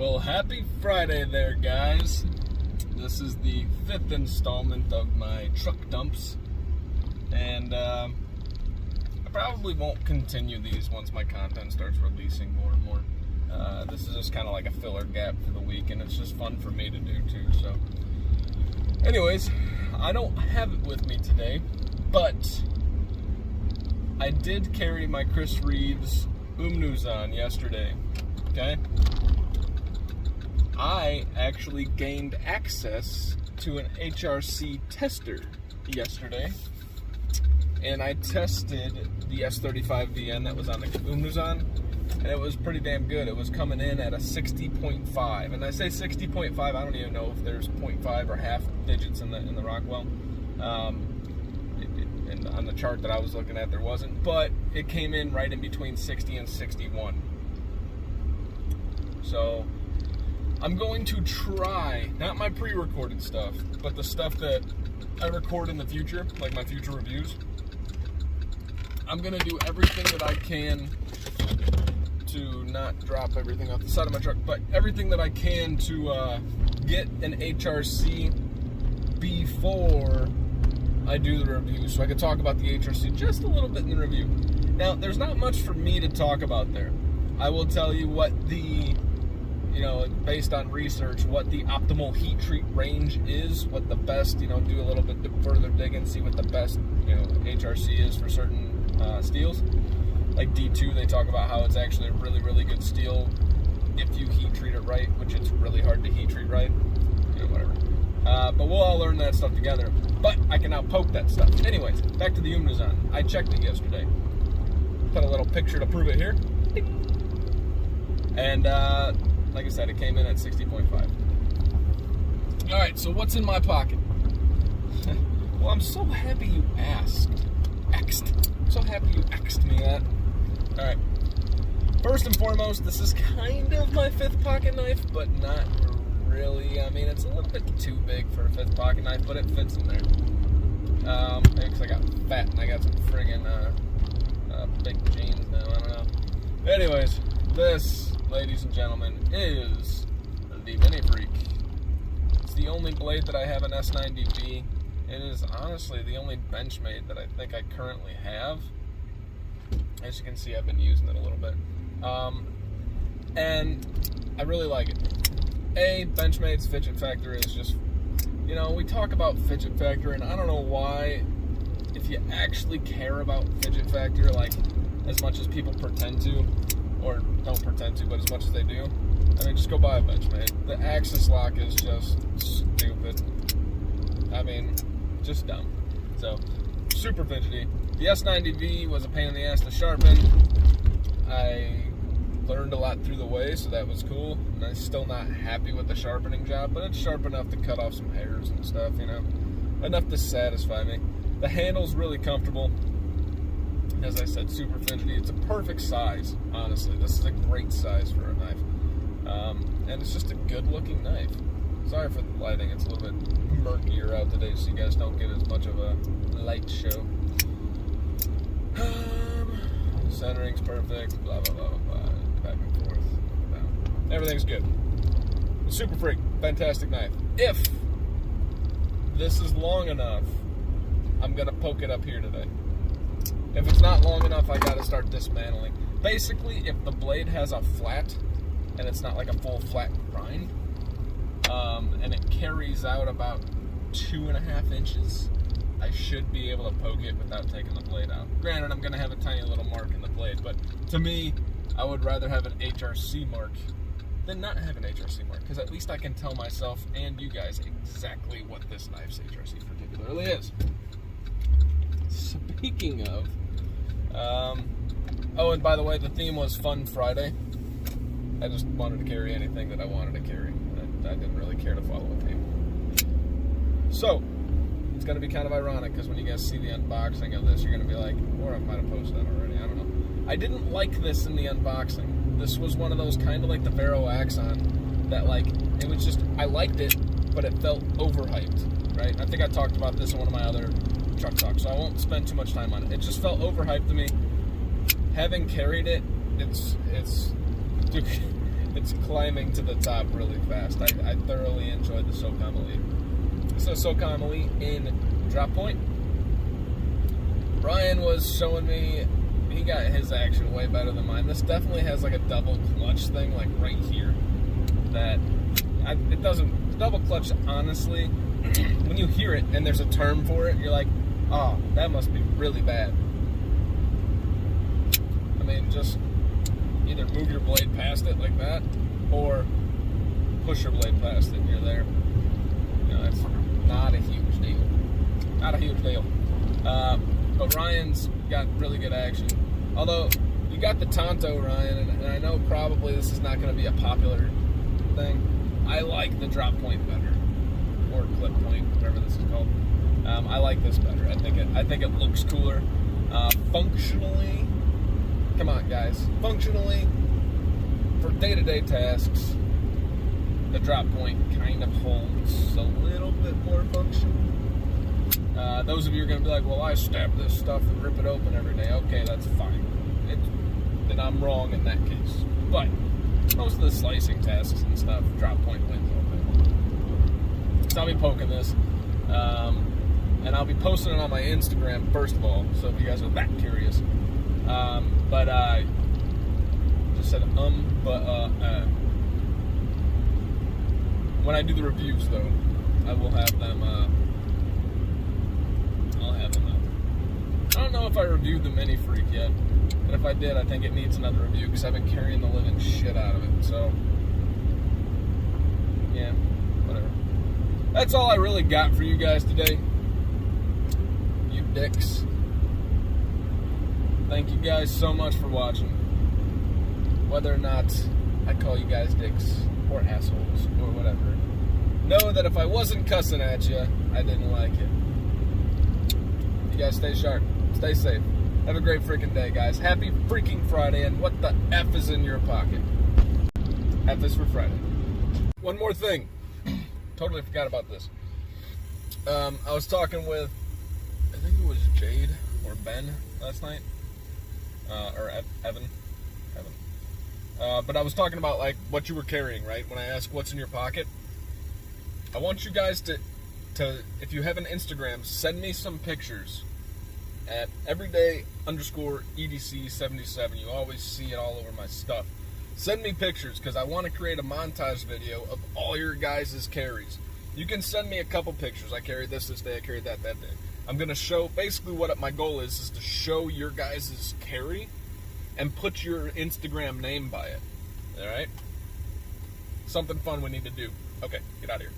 Well, happy Friday there, guys. This is the 5th installment of my truck dumps, and I probably won't continue these once my content starts releasing more and more. This is just kind of like a filler gap for the week, and it's just fun for me to do too. So anyways, I don't have it with me today, but I did carry my Chris Reeves Montage yesterday, okay? I actually gained access to an HRC tester yesterday, and I tested the S35VN that was on the Montage, and it was pretty damn good. It was coming in at a 60.5, and I say 60.5, I don't even know if there's 0.5 or half digits in the Rockwell. And on the chart that I was looking at, there wasn't, but it came in right in between 60 and 61. So I'm going to try, not my pre-recorded stuff, but the stuff that I record in the future, like my future reviews. I'm going to do everything that I can to not drop everything off the side of my truck, but everything that I can to get an HRC before I do the review, so I can talk about the HRC just a little bit in the review. Now, there's not much for me to talk about there. I will tell you what the, based on research, what the optimal heat treat range is, what the best, do a little bit further digging, see what the best, HRC is for certain steels. Like D2, they talk about how it's actually a really, really good steel if you heat treat it right, which it's really hard to heat treat right. Whatever. But we'll all learn that stuff together. But I can now poke that stuff. Anyways, back to the Montage. I checked it yesterday. Put a little picture to prove it here. And like I said, it came in at 60.5. Alright, so what's in my pocket? Well, I'm so happy you asked. So happy you asked me that. Alright. First and foremost, this is kind of my 5th pocket knife, but not really. I mean, it's a little bit too big for a 5th pocket knife, but it fits in there. Maybe because I got fat and I got some friggin' big jeans now, I don't know. Anyways, this, ladies and gentlemen, is the Mini Freak. It's the only blade that I have an S90V. It is honestly the only Benchmade that I think I currently have. As you can see, I've been using it a little bit. And I really like it. Benchmade's fidget factor is just, we talk about fidget factor, and I don't know why, if you actually care about fidget factor, like, as much as people pretend to, or don't pretend to, but as much as they do, I mean, just go buy a Benchmade. The axis lock is just stupid. I mean, just dumb. So, super fidgety. The S90V was a pain in the ass to sharpen. I learned a lot through the way, so that was cool. And I'm still not happy with the sharpening job, but it's sharp enough to cut off some hairs and stuff, enough to satisfy me. The handle's really comfortable. As I said, super fidgety. It's a perfect size, honestly. This is a great size for a knife. And it's just a good-looking knife. Sorry for the lighting. It's a little bit murkier out today, so you guys don't get as much of a light show. Centering's perfect, blah, blah, blah, blah, blah. Back and forth, down. Everything's good. Super Freak, fantastic knife. If this is long enough, I'm gonna poke it up here today. If it's not long enough, I gotta start dismantling. Basically, if the blade has a flat, and it's not like a full flat grind, and it carries out about 2.5 inches, I should be able to poke it without taking the blade out. Granted, I'm going to have a tiny little mark in the blade, but to me, I would rather have an HRC mark than not have an HRC mark, because at least I can tell myself and you guys exactly what this knife's HRC particularly is. Speaking of, oh, and by the way, the theme was Fun Friday. I just wanted to carry anything that I wanted to carry. I didn't really care to follow a theme. So, it's going to be kind of ironic, because when you guys see the unboxing of this, you're going to be like, or I might have posted that already, I don't know. I didn't like this in the unboxing. This was one of those kind of like the Vero Axon that, like, it was just, I liked it, but it felt overhyped, right? I think I talked about this in one of my other truck talks, so I won't spend too much time on it. It just felt overhyped to me. Having carried it, it's dude, it's climbing to the top really fast. I thoroughly enjoyed the SOCOM Elite. So SOCOM Elite in drop point. Ryan was showing me, he got his action way better than mine. This definitely has like a double clutch thing, like right here. That it doesn't double clutch. Honestly, when you hear it and there's a term for it, you're like, oh, that must be really bad. I mean, just either move your blade past it like that, or push your blade past it and you're there. You know, that's not a huge deal. Not a huge deal. But Ryan's got really good action. Although, you got the Tonto, Ryan, and I know probably this is not going to be a popular thing. I like the drop point better. Or clip point, whatever this is called. I like this better. I think it looks cooler. Functionally, come on guys. Functionally, for day-to-day tasks, the drop point kind of holds a little bit more function. Those of you are going to be like, well, I stab this stuff and rip it open every day. Okay, that's fine. Then I'm wrong in that case. But most of the slicing tasks and stuff, drop point wins all day. So I'll be poking this. And I'll be posting it on my Instagram, first of all, so if you guys are that curious. Just said when I do the reviews, though, I will have them, I'll have them up. I don't know if I reviewed the Mini Freak yet, but if I did, I think it needs another review, because I've been carrying the living shit out of it, so, yeah, whatever. That's all I really got for you guys today. You dicks. Thank you guys so much for watching. Whether or not I call you guys dicks or assholes or whatever, know that if I wasn't cussing at you, I didn't like it. You guys stay sharp. Stay safe. Have a great freaking day, guys. Happy freaking Friday, and what the F is in your pocket? F is for Friday. One more thing. Totally forgot about this. I was talking with, I think it was Jade or Ben last night. Or Evan. But I was talking about, like, what you were carrying, right? When I asked what's in your pocket. I want you guys to if you have an Instagram, send me some pictures at everyday_EDC77. You always see it all over my stuff. Send me pictures, because I want to create a montage video of all your guys' carries. You can send me a couple pictures. I carried this day, I carried that day. I'm going to show, basically what my goal is to show your guys' carry and put your Instagram name by it. Alright? Something fun we need to do. Okay, get out of here.